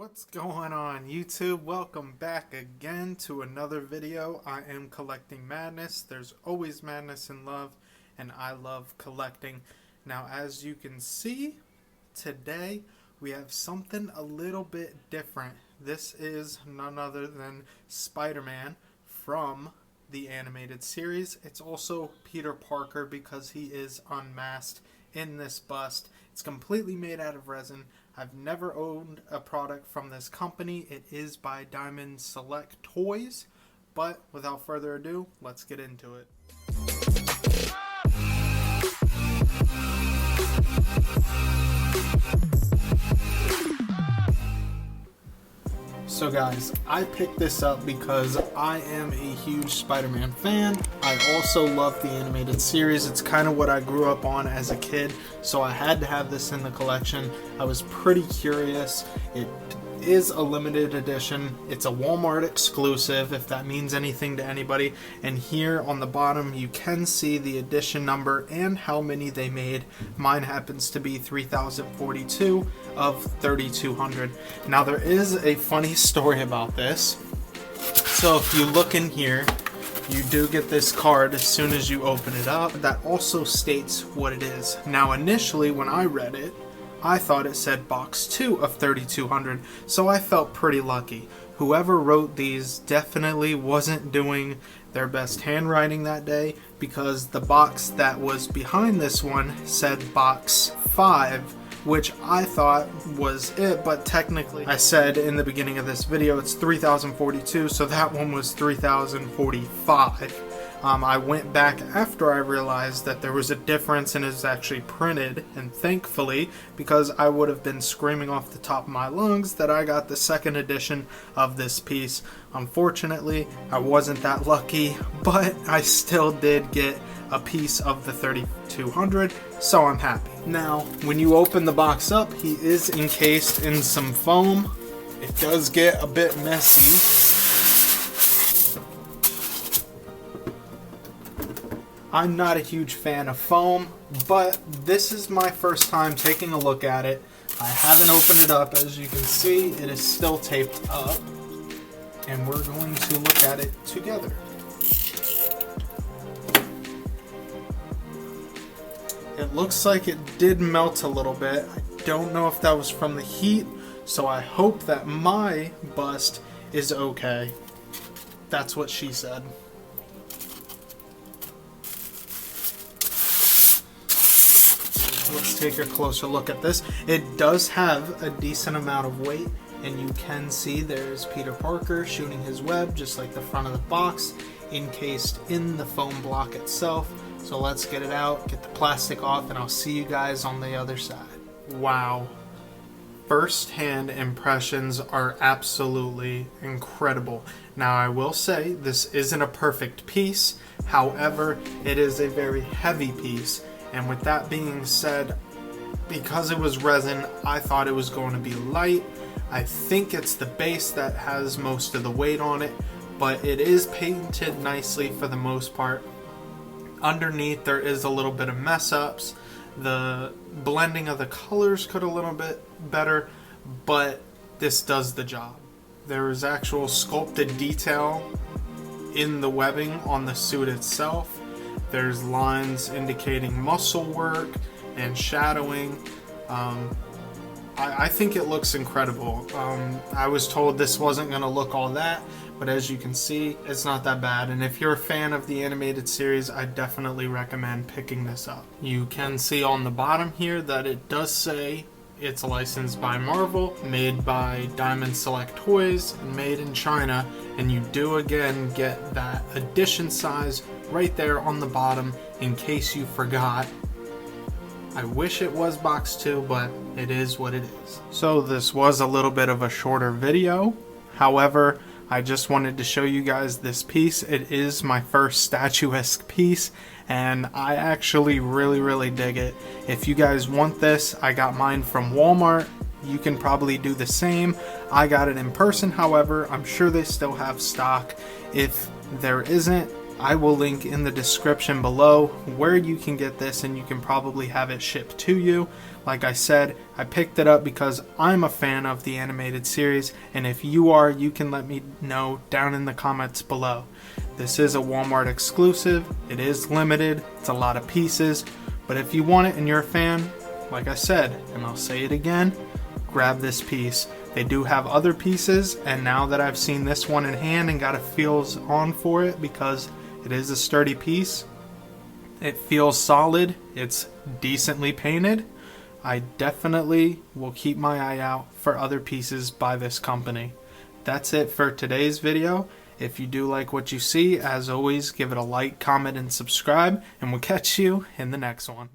What's going on YouTube? Welcome back again to another video. I am collecting madness. There's always madness in love, and I love collecting. Now, as you can see, today we have something a little bit different. This is none other than Spider-Man from the animated series. It's also Peter Parker because he is unmasked in this bust. It's completely made out of resin. I've never owned a product from this company. It is by Diamond Select Toys. But without further ado, let's get into it. So guys, I picked this up because I am a huge Spider-Man fan. I also love the animated series. It's kind of what I grew up on as a kid, so I had to have this in the collection. I was pretty curious. It is a limited edition. It's a Walmart exclusive, if that means anything to anybody. And here on the bottom you can see the edition number and how many they made. Mine happens to be 3042 of 3200. Now there is a funny story about this. So if you look in here, you do get this card as soon as you open it up that also states what it is. Now initially when I read it, I thought it said box 2 of 3200, so I felt pretty lucky. Whoever wrote these definitely wasn't doing their best handwriting that day, because the box that was behind this one said box 5, which I thought was it, but technically I said in the beginning of this video it's 3042, so that one was 3045. I went back after I realized that there was a difference and it's actually printed, and thankfully, because I would have been screaming off the top of my lungs that I got the second edition of this piece. Unfortunately, I wasn't that lucky, but I still did get a piece of the 3200, so I'm happy. Now, when you open the box up, he is encased in some foam. It does get a bit messy. I'm not a huge fan of foam, but this is my first time taking a look at it. I haven't opened it up. As you can see, it is still taped up, and we're going to look at it together. It looks like it did melt a little bit. I don't know if that was from the heat, so I hope that my bust is okay. That's what she said. Let's take a closer look at this. It does have a decent amount of weight, and you can see there's Peter Parker shooting his web just like the front of the box, encased in the foam block itself. So let's get it out, get the plastic off, and I'll see you guys on the other side. Wow. First-hand impressions are absolutely incredible. Now I will say this isn't a perfect piece, however it is a very heavy piece. And with that being said, because it was resin, I thought it was going to be light. I think it's the base that has most of the weight on it, but it is painted nicely for the most part. Underneath there is a little bit of mess ups. The blending of the colors could a little bit better, but this does the job. There is actual sculpted detail in the webbing on the suit itself. There's lines indicating muscle work and shadowing. I think it looks incredible. I was told this wasn't going to look all that, but as you can see, it's not that bad. And if you're a fan of the animated series, I definitely recommend picking this up. You can see on the bottom here that it does say it's licensed by Marvel, made by Diamond Select Toys, and made in China. And you do again get that edition size right there on the bottom in case you forgot. I wish it was box 2, but it is what it is. So this was a little bit of a shorter video. However, I just wanted to show you guys this piece. It is my first statuesque piece, and I actually really dig it. If you guys want this, I got mine from Walmart. You can probably do the same. I got it in person, however, I'm sure they still have stock. If there isn't, I will link in the description below where you can get this, and you can probably have it shipped to you. Like I said, I picked it up because I'm a fan of the animated series, and if you are, you can let me know down in the comments below. This is a Walmart exclusive, it is limited, it's a lot of pieces, but if you want it and you're a fan, like I said, and I'll say it again, grab this piece. They do have other pieces, and now that I've seen this one in hand and got a feels on for it, because it is a sturdy piece, it feels solid, it's decently painted, I definitely will keep my eye out for other pieces by this company. That's it for today's video. If you do like what you see, as always, give it a like, comment, and subscribe, and we'll catch you in the next one.